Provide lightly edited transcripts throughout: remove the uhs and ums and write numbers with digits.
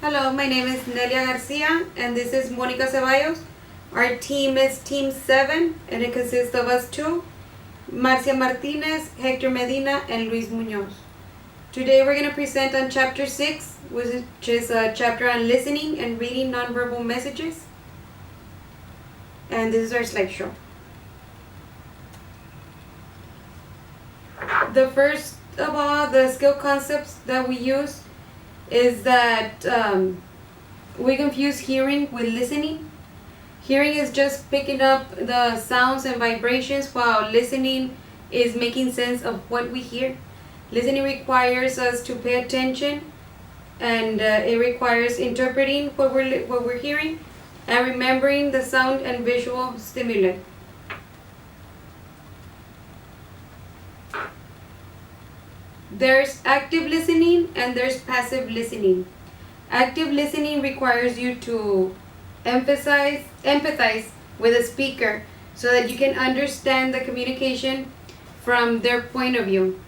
Hello, my name is Nelia Garcia and this is Monica Ceballos. Our team is Team 7 and it consists of us two, Marcia Martinez, Hector Medina, and Luis Munoz. Today we're going to present on Chapter 6, which is a chapter on listening and reading nonverbal messages. And this is our slideshow. The first of all, the skill concepts that we use is that we confuse hearing with listening. Hearing is just picking up the sounds and vibrations, while listening is making sense of what we hear. Listening requires us to pay attention, and it requires interpreting what we're hearing and remembering the sound and visual stimuli. There's active listening and there's passive listening. Active listening requires you to empathize with a speaker so that you can understand the communication from their point of view.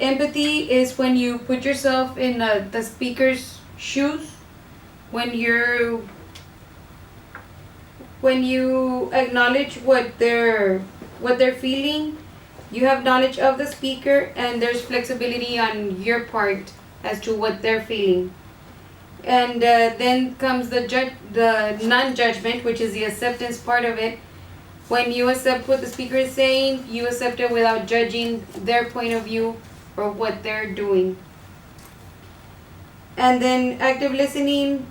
Empathy is when you put yourself in the speaker's shoes, when you acknowledge what they're feeling. You have knowledge of the speaker, and there's flexibility on your part as to what they're feeling. And then comes the non-judgment, which is the acceptance part of it. When you accept what the speaker is saying, you accept it without judging their point of view or what they're doing. And then active listening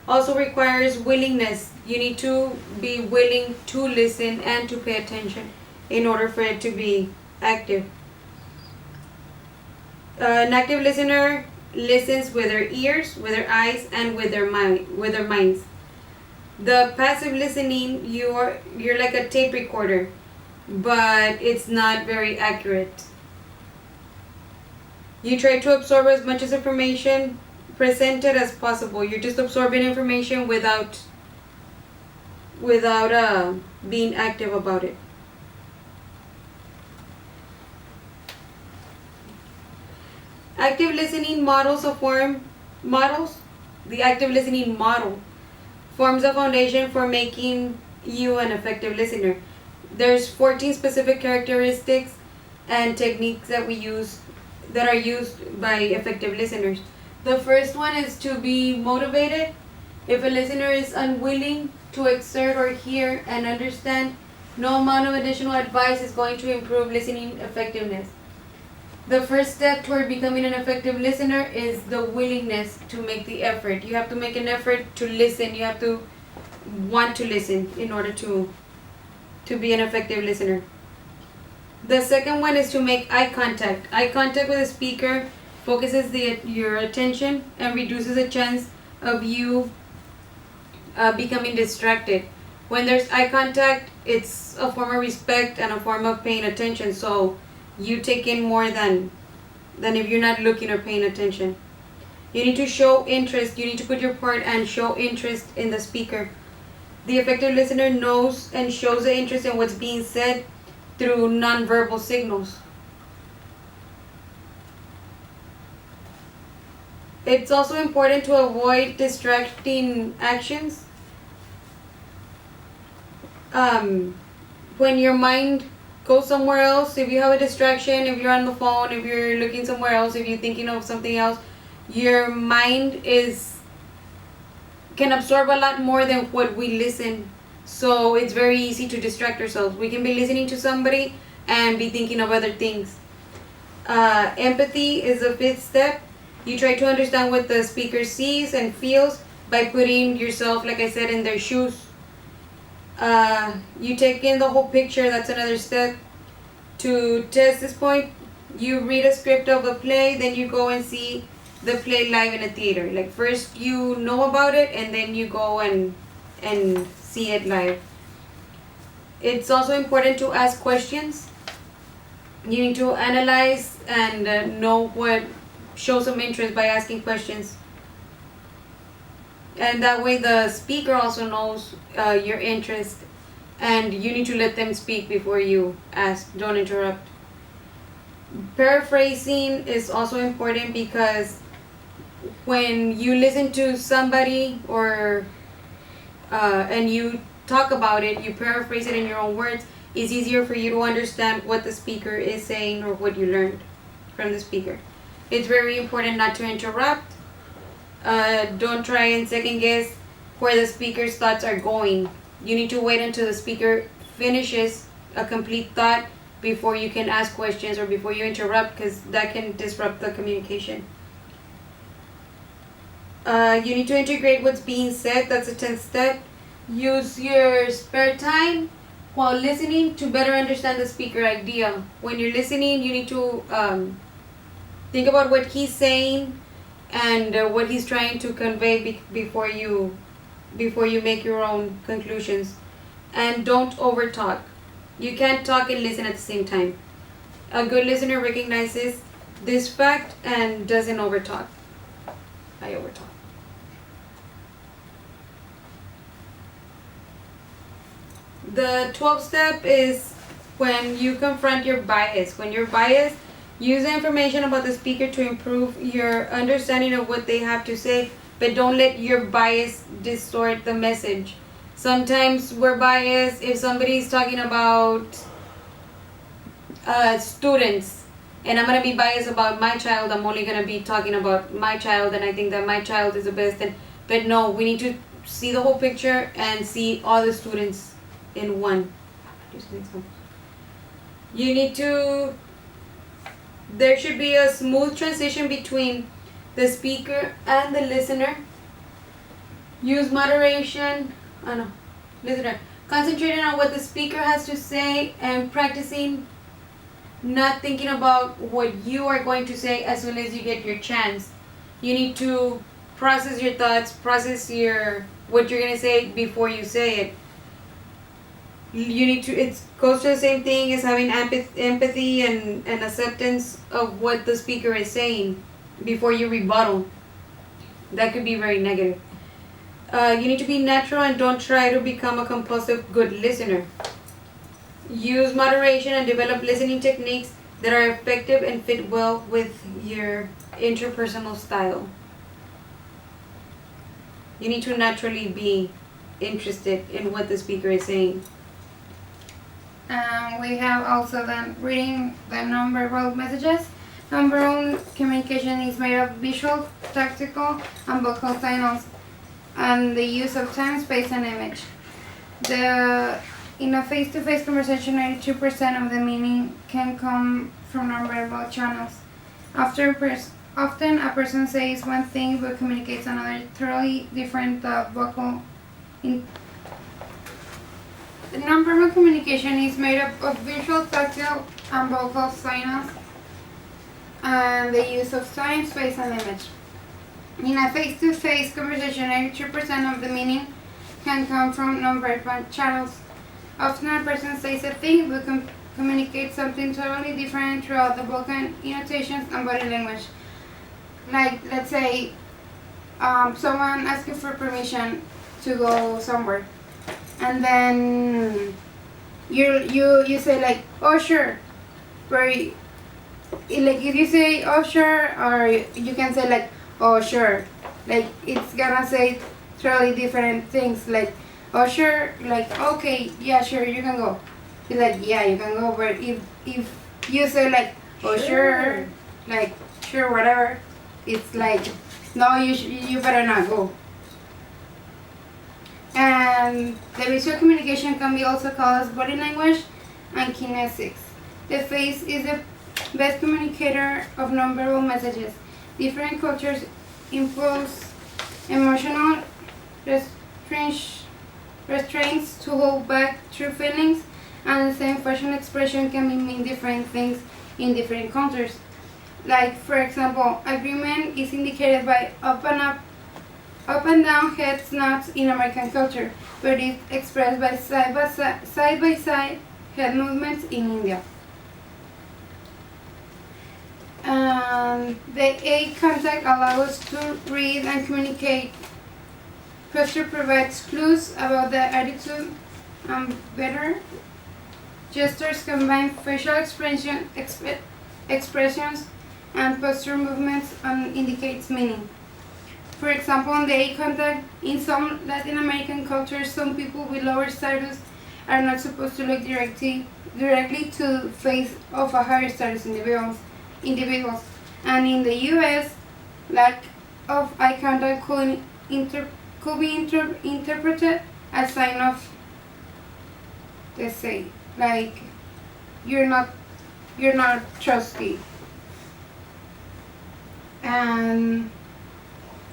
also requires willingness. You need to be willing to listen and to pay attention in order for it to be active. An active listener listens with their ears, with their eyes, and with their minds. The passive listening, you're like a tape recorder, but it's not very accurate. You try to absorb as much as information presented as possible. You're just absorbing information without being active about it. Active listening the active listening model forms a foundation for making you an effective listener. There's 14 specific characteristics and techniques that are used by effective listeners. The first one is to be motivated. If a listener is unwilling to exert or hear and understand, no amount of additional advice is going to improve listening effectiveness. The first step toward becoming an effective listener is the willingness to make the effort. You have to make an effort to listen. You have to want to listen in order to be an effective listener. The second one is to make eye contact. Eye contact with a speaker focuses your attention and reduces the chance of you becoming distracted. When there's eye contact, it's a form of respect and a form of paying attention. So you take in more than if you're not looking or paying attention. You need to show interest. You need to put your part and show interest in the speaker. The effective listener knows and shows the interest in what's being said through nonverbal signals. It's also important to avoid distracting actions. When your mind go somewhere else, if you have a distraction, if you're on the phone, if you're looking somewhere else, if you're thinking of something else, your mind can absorb a lot more than what we listen. So it's very easy to distract ourselves. We can be listening to somebody and be thinking of other things. Empathy is the fifth step. You try to understand what the speaker sees and feels by putting yourself, like I said, in their shoes. You take in the whole picture. That's another step. To test this point, you read a script of a play, then you go and see the play live in a theater. Like first you know about it, and then you go and see it live. It's also important to ask questions. You need to analyze and show some interest by asking questions. And that way the speaker also knows your interest, and you need to let them speak before you ask. Don't interrupt. Paraphrasing is also important because when you listen to somebody or and you talk about it, you paraphrase it in your own words, it's easier for you to understand what the speaker is saying or what you learned from the speaker. It's very important not to interrupt. Don't try and second guess where the speaker's thoughts are going. You need to wait until the speaker finishes a complete thought before you can ask questions or before you interrupt, because that can disrupt the communication. You need to integrate what's being said. That's the 10th step. Use your spare time while listening to better understand the speaker idea. When you're listening, you need to think about what he's saying and what he's trying to convey before you make your own conclusions. And don't overtalk. You can't talk and listen at the same time. A good listener recognizes this fact and doesn't overtalk. I overtalk. The 12th step is when you confront your bias. When you're biased, use the information about the speaker to improve your understanding of what they have to say, but don't let your bias distort the message. Sometimes we're biased if somebody's talking about students, and I'm going to be biased about my child. I'm only going to be talking about my child, and I think that my child is the best. But no, we need to see the whole picture and see all the students in one. You need to, there should be a smooth transition between the speaker and the listener. Use moderation. Oh no, listener. Concentrating on what the speaker has to say and practicing not thinking about what you are going to say as soon as you get your chance. You need to process your thoughts, process what you're going to say before you say it. You need to, it goes to the same thing as having empathy and acceptance of what the speaker is saying before you rebuttal. That could be very negative. You need to be natural and don't try to become a compulsive good listener. Use moderation and develop listening techniques that are effective and fit well with your interpersonal style. You need to naturally be interested in what the speaker is saying. We have also then reading the nonverbal messages. Nonverbal communication is made of visual, tactical, and vocal signals, and the use of time, space, and image. In a face-to-face conversation, 92% of the meaning can come from nonverbal channels. Often a person says one thing but communicates another totally different vocal. The nonverbal communication is made up of visual, tactile, and vocal signals, and the use of time, space, and image. In a face-to-face conversation, 82% of the meaning can come from nonverbal channels. Often a person says a thing but communicates something totally different throughout the vocal intonations and body language. Like, let's say, someone asking for permission to go somewhere, and then you say like, oh sure, like if you say oh sure, or you can say like oh sure, like it's gonna say totally different things, like oh sure, like okay, yeah sure, you can go. It's like yeah, you can go, but if you say like oh sure, like sure whatever, it's like no, you better not go. And the visual communication can be also called as body language and kinesics. The face is the best communicator of nonverbal messages. Different cultures impose emotional restraints to hold back true feelings, and the same facial expression can mean different things in different cultures. Like, for example, agreement is indicated by up and down head nods in American culture, but it's expressed by side-by-side head movements in India. The eye contact allows us to read and communicate. Posture provides clues about the attitude and better. Gestures combine facial expressions and posture movements and indicates meaning. For example, on the eye contact, in some Latin American cultures, some people with lower status are not supposed to look directly to the face of a higher status individuals. And in the US, lack of eye contact could be interpreted as sign of, let's say, like you're not trusty. And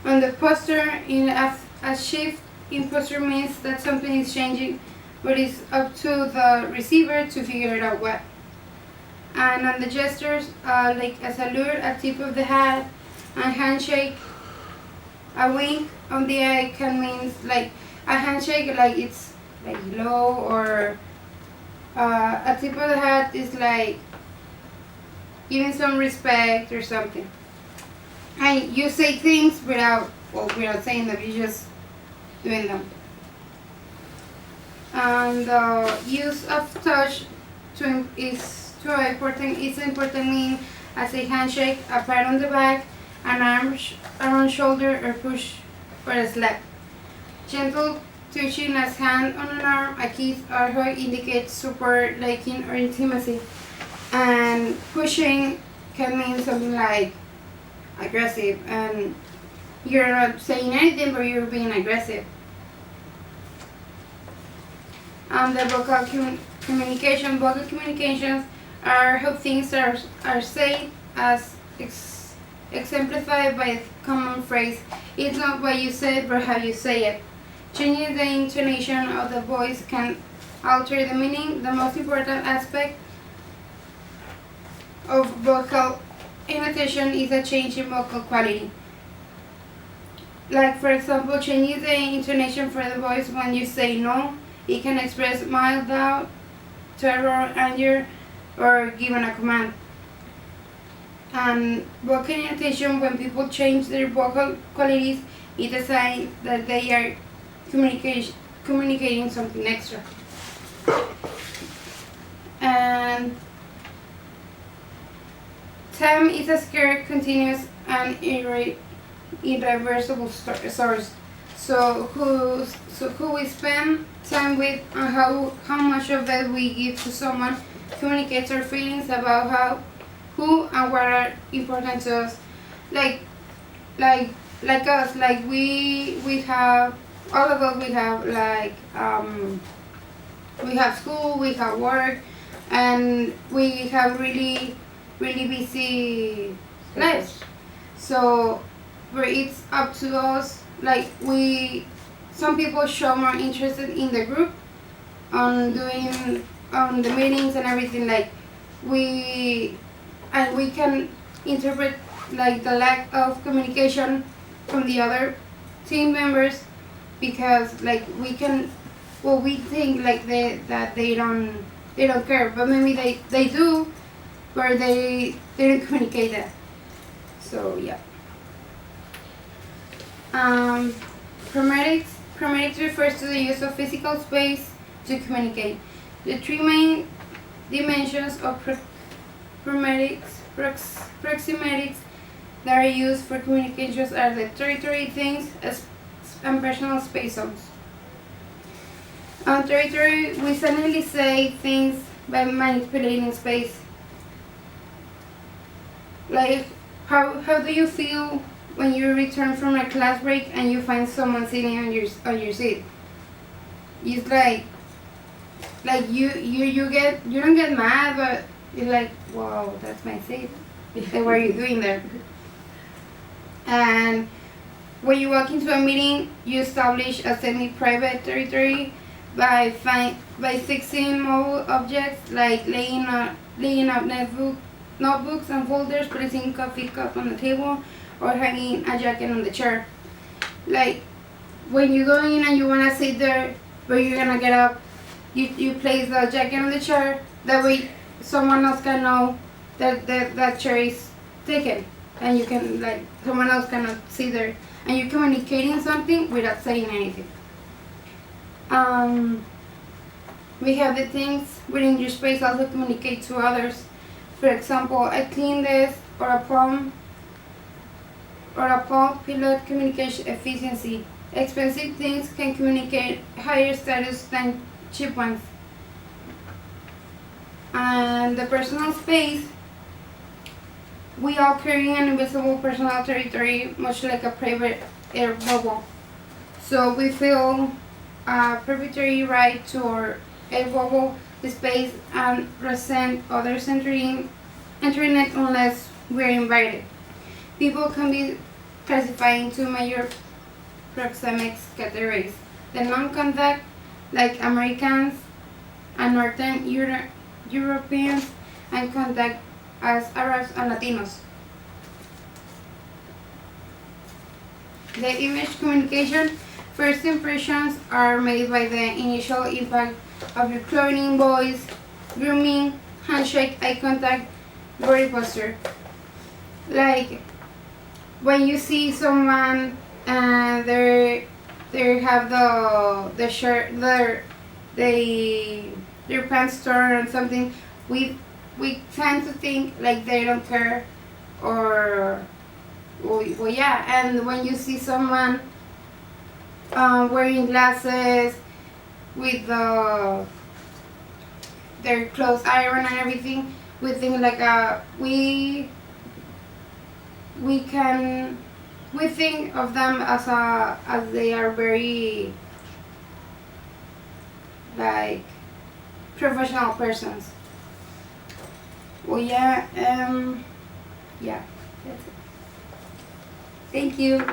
on the posture, in a shift in posture means that something is changing, but it's up to the receiver to figure it out what. And on the gestures, like a salute, a tip of the hat, a handshake, a wink on the eye can mean like a handshake, like it's like low, or a tip of the hat is like giving some respect or something. And you say things without saying them, you're just doing them. And the use of touch is importantly as a handshake, a pat on the back, an arm around shoulder, or push, or a slap. Gentle touching as hand on an arm, a kiss or hug indicates support, liking, or intimacy. And pushing can mean something like aggressive, and you're not saying anything, but you're being aggressive. The vocal communications are how things are said, as exemplified by a common phrase. It's not what you say, but how you say it. Changing the intonation of the voice can alter the meaning. The most important aspect of vocal imitation is a change in vocal quality. Like, for example, changing the intonation for the voice when you say no. It can express mild doubt, terror, anger, or given a command. And vocal imitation, when people change their vocal qualities, it's a sign that they are communicating something extra. And time is a scarce, continuous, and irreversible source. So who we spend time with, and how much of it we give to someone communicates our feelings about who and what are important to us. Like us, like we have, all of us, we have like we have school, we have work, and we have really busy lives. So where it's up to us, like some people show more interest in the group on doing the meetings and everything, like we can interpret like the lack of communication from the other team members, because like we think like that they don't care, but maybe they do, but they don't communicate that. So yeah. Chromatics refers to the use of physical space to communicate. The three main dimensions of proximatics that are used for communications are the territory, things, and personal space zones. On territory, we suddenly say things by manipulating space. Like, how do you feel when you return from a class break and you find someone sitting on your seat? It's like you don't get mad, but you're like, wow, that's my seat. Like, what are you doing there? And when you walk into a meeting, you establish a semi-private territory by fixing mobile objects, like laying out notebooks and folders, placing coffee cup on the table, or hanging a jacket on the chair. Like when you go in and you wanna sit there, but you're gonna get up, you place the jacket on the chair. That way, someone else can know that chair is taken, and you can, like, someone else cannot sit there, and you're communicating something without saying anything. We have the things within your space also communicate to others. For example, a clean desk or a palm or a Palm Pilot communication efficiency. Expensive things can communicate higher status than cheap ones. And the personal space, we all carry an invisible personal territory, much like a private air bubble. So we feel a proprietary right to our air bubble space and resent others entering it unless we're invited. People can be classified into major proxemics categories. The non-contact, like Americans and Northern Europeans, and contact as Arabs and Latinos. The image communication, first impressions are made by the initial impact of your clothing, voice, grooming, handshake, eye contact, body posture. Like when you see someone and they have the shirt their pants torn or something, we tend to think like they don't care, or well yeah. And when you see someone wearing glasses with their clothes iron and everything, we think like we think of them as they are very like professional persons. Well yeah, yeah, that's it. Thank you.